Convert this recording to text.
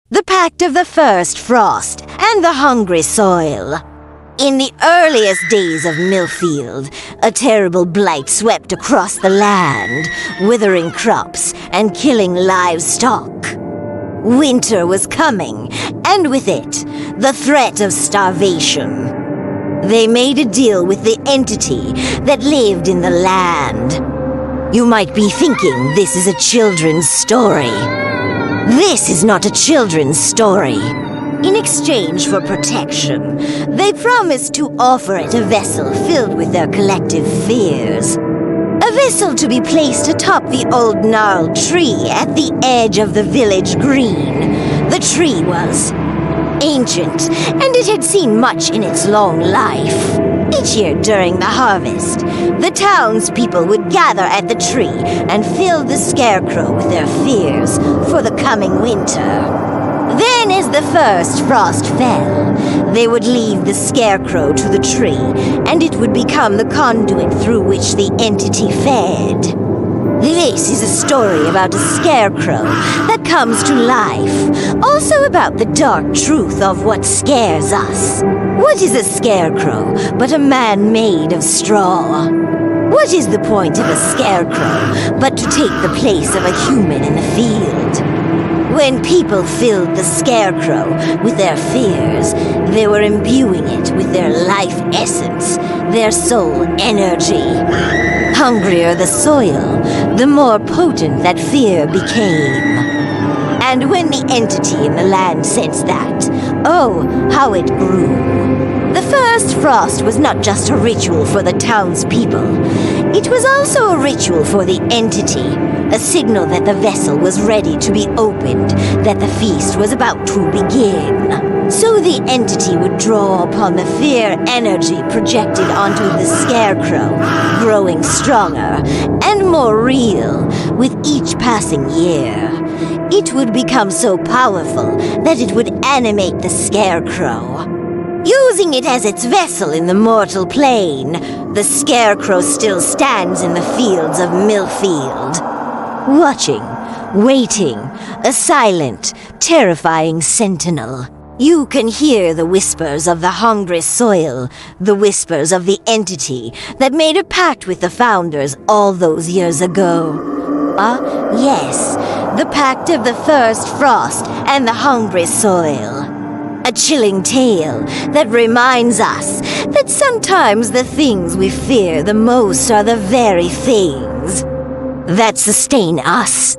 The Pact of the First Frost and the Hungry Soil. In the earliest days of Millfield, a terrible blight swept across the land, withering crops and killing livestock. Winter was coming, and with it, the threat of starvation. They made a deal with the entity that lived in the land. You might be thinking this is a children's story. This is not a children's story. In exchange for protection, they promised to offer it a vessel filled with their collective fears. A vessel to be placed atop the old gnarled tree at the edge of the village green. The tree was ancient, and it had seen much in its long life. Each year during the harvest, the townspeople would gather at the tree and fill the scarecrow with their fears for the coming winter. Then, as the first frost fell, they would leave the scarecrow to the tree, and it would become the conduit through which the entity fed. This is a story about a scarecrow that comes to life, also about the dark truth of what scares us. What is a scarecrow but a man made of straw? What is the point of a scarecrow but to take the place of a human in the field? When people filled the scarecrow with their fears, they were imbuing it with their life essence, their soul energy. Hungrier the soil, the more potent that fear became. And when the entity in the land sensed that, oh, how it grew. The first frost was not just a ritual for the townspeople. It was also a ritual for the entity, a signal that the vessel was ready to be opened, that the feast was about to begin. So the entity would draw upon the fear energy projected onto the scarecrow, growing stronger and more real with each passing year. It would become so powerful that it would animate the scarecrow. Using it as its vessel in the mortal plane, the scarecrow still stands in the fields of Millfield. Watching, waiting, a silent, terrifying sentinel. You can hear the whispers of the hungry soil, the whispers of the entity that made a pact with the founders all those years ago. Yes, the Pact of the First Frost and the Hungry Soil. A chilling tale that reminds us that sometimes the things we fear the most are the very things that sustain us.